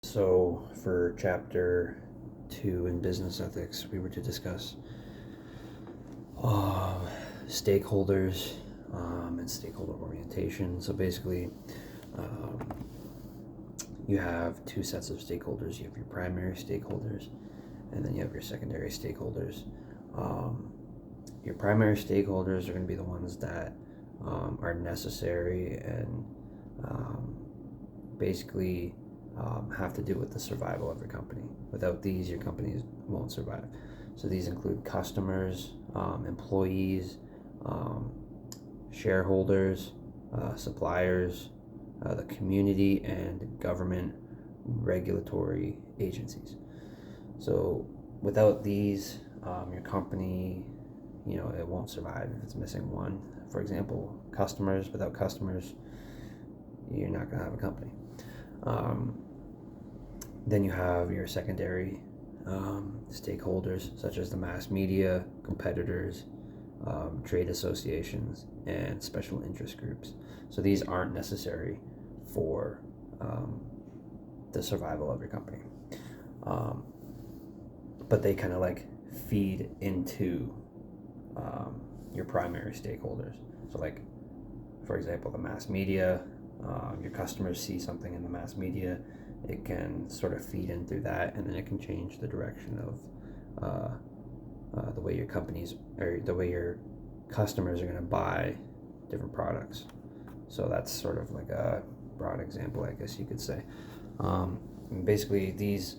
So, for chapter 2 in business ethics, we were to discuss uh, stakeholders and stakeholder orientation. So, basically, um, you have two sets of stakeholders. You have your primary stakeholders, and then you have your secondary stakeholders. Your primary stakeholders are going to be the ones that are necessary and basically have to do with the survival of your company. Without these, your company won't survive. So these include customers, employees, shareholders, suppliers, the community, and government regulatory agencies. So without these, your company, it won't survive if it's missing one. For example, customers. Without customers, you're not going to have a company. Then you have your secondary stakeholders, such as the mass media, competitors, trade associations, and special interest groups. So these aren't necessary for the survival of your company. But they kind of like feed into your primary stakeholders. So, like, for example, the mass media, your customers see something in the mass media, it can sort of feed in through that, and then it can change the direction of the way your companies or the way your customers are going to buy different products. So that's sort of like a broad example, I guess you could say. Basically, these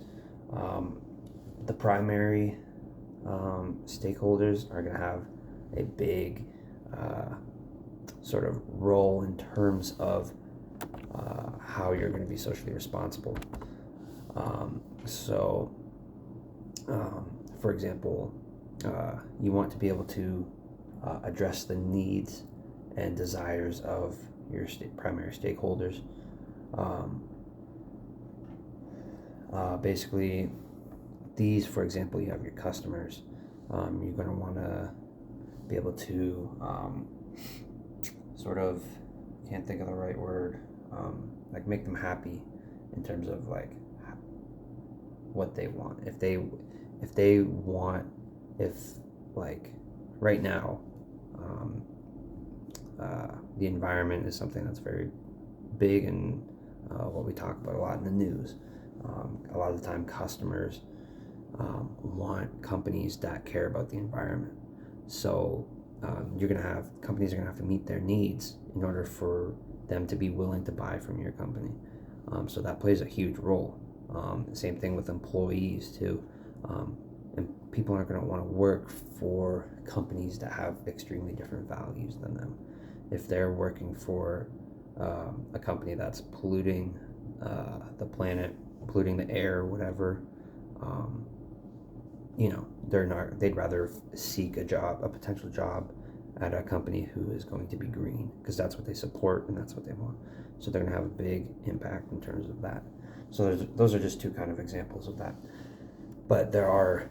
the primary stakeholders are going to have a big sort of role in terms of how you're going to be socially responsible. For example, you want to be able to address the needs and desires of your primary stakeholders. Basically, these, for example, you have your customers. You're going to want to be able to sort of, can't think of the right word, like make them happy in terms of like what they want. If like right now, the environment is something that's very big and what we talk about a lot in the news. A lot of the time, customers want companies that care about the environment. So companies are gonna have to meet their needs in order for them to be willing to buy from your company. So that plays a huge role. Same thing with employees too. And people aren't going to want to work for companies that have extremely different values than them. If they're working for a company that's polluting the planet, polluting the air, whatever, they'd rather seek a potential job at a company who is going to be green, because that's what they support and that's what they want. So they're going to have a big impact in terms of that. So those are just two kind of examples of that. But there are,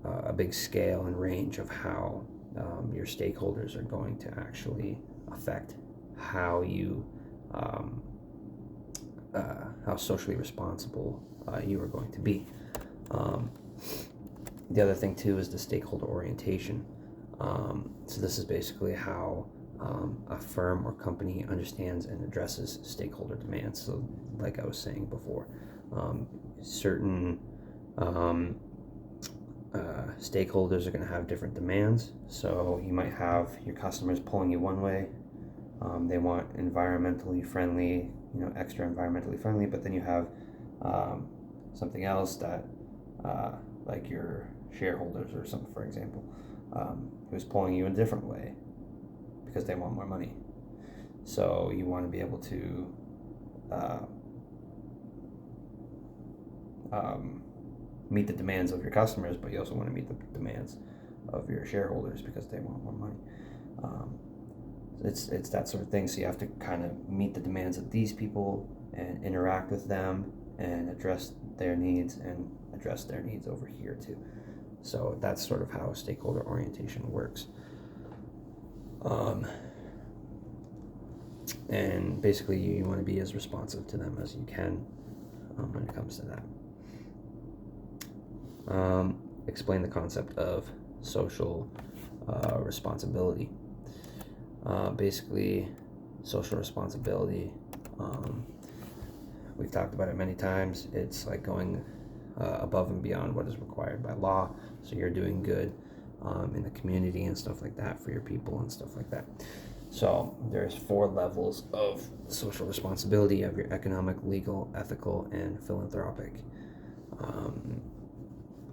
a big scale and range of how your stakeholders are going to actually affect how you, how socially responsible you are going to be. The other thing too is the stakeholder orientation. So this is basically how a firm or company understands and addresses stakeholder demands. So like I was saying before, certain stakeholders are going to have different demands. So you might have your customers pulling you one way. They want environmentally friendly, extra environmentally friendly, but then you have something else that like your shareholders or something, for example, who's pulling you a different way because they want more money. So you want to be able to meet the demands of your customers, but you also want to meet the demands of your shareholders because they want more money. It's that sort of thing. So you have to kind of meet the demands of these people and interact with them and address their needs and address their needs over here too. So that's sort of how stakeholder orientation works. And basically you want to be as responsive to them as you can when it comes to that. Explain the concept of social responsibility. Basically, social responsibility, we've talked about it many times. It's like going above and beyond what is required by law. So you're doing good in the community and stuff like that for your people and stuff like that. So there's 4 levels of social responsibility. You have your economic, legal, ethical, and philanthropic.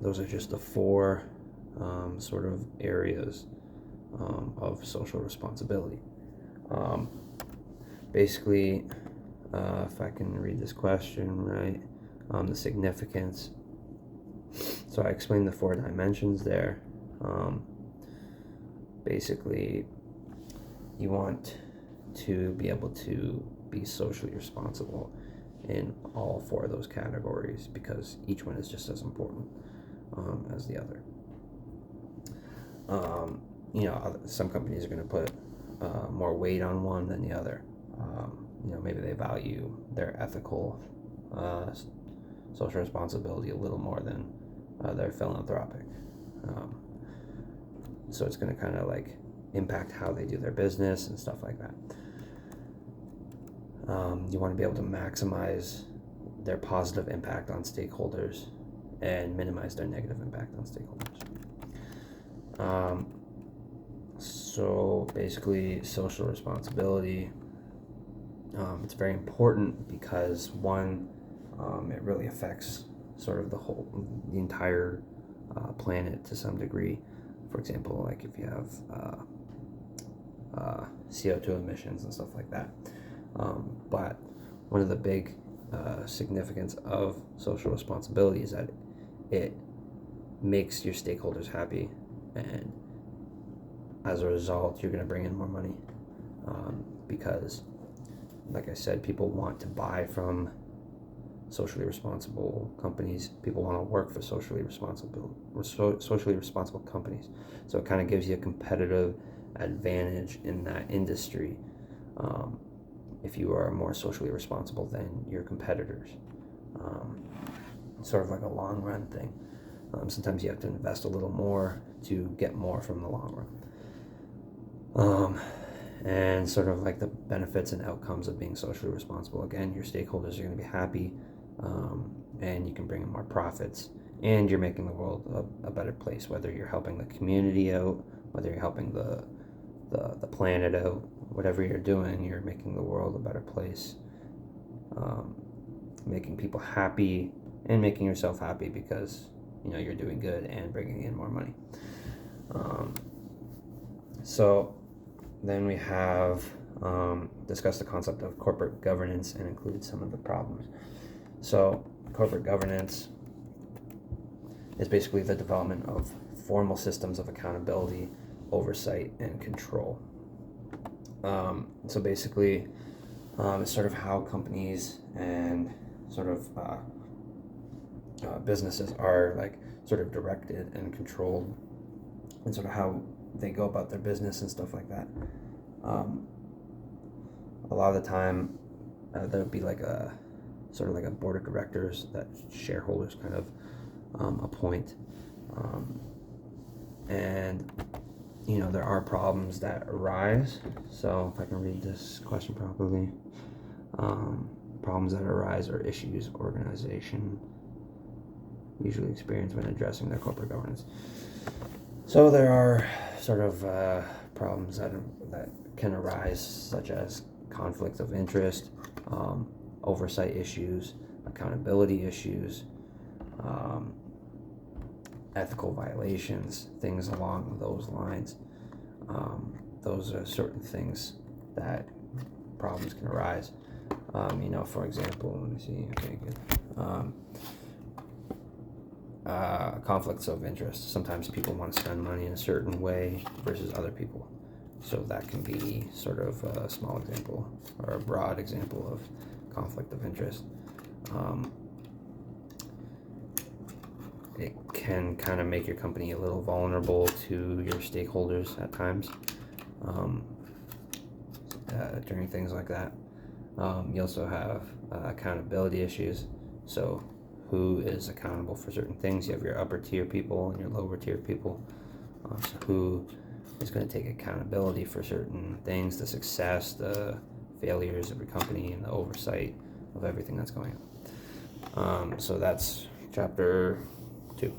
Those are just the 4 sort of areas of social responsibility. Basically, if I can read this question right, the significance. So I explained the 4 dimensions there. Basically, you want to be able to be socially responsible in all 4 of those categories, because each one is just as important as the other. Some companies are going to put more weight on one than the other. Maybe they value their ethical social responsibility a little more than their philanthropic. So it's going to kind of like impact how they do their business and stuff like that. You want to be able to maximize their positive impact on stakeholders and minimize their negative impact on stakeholders. So basically, social responsibility, it's very important because one, it really affects sort of the entire planet to some degree. For example, like if you have CO2 emissions and stuff like that. But one of the big significance of social responsibility is that it makes your stakeholders happy, and as a result, you're going to bring in more money because, like I said, people want to buy from socially responsible companies. People want to work for socially responsible companies. So it kind of gives you a competitive advantage in that industry if you are more socially responsible than your competitors. Sort of like a long run thing. Sometimes you have to invest a little more to get more from the long run. And sort of like the benefits and outcomes of being socially responsible. Again, your stakeholders are going to be happy, and you can bring in more profits, and you're making the world a better place, whether you're helping the community out, whether you're helping the planet out, whatever you're doing, you're making the world a better place, making people happy and making yourself happy because you're doing good and bringing in more money. So then we have discussed the concept of corporate governance and included some of the problems. So corporate governance is basically the development of formal systems of accountability, oversight, and control. So basically, it's sort of how companies and sort of businesses are like sort of directed and controlled, and sort of how they go about their business and stuff like that. A lot of the time, there would be like a sort of like a board of directors that shareholders kind of appoint, and there are problems that arise. So if I can read this question properly, problems that arise are issues organization usually experience when addressing their corporate governance. So there are sort of problems that can arise, such as conflicts of interest, oversight issues, accountability issues, ethical violations, things along those lines. Those are certain things that problems can arise. For example, let me see. Okay, good. Conflicts of interest. Sometimes people want to spend money in a certain way versus other people. So that can be sort of a small example or a broad example of conflict of interest. It can kind of make your company a little vulnerable to your stakeholders at times during things like that. You also have accountability issues. So who is accountable for certain things? You have your upper tier people and your lower tier people. So who is going to take accountability for certain things, the success, the failures of your company, and the oversight of everything that's going on. So that's chapter 2.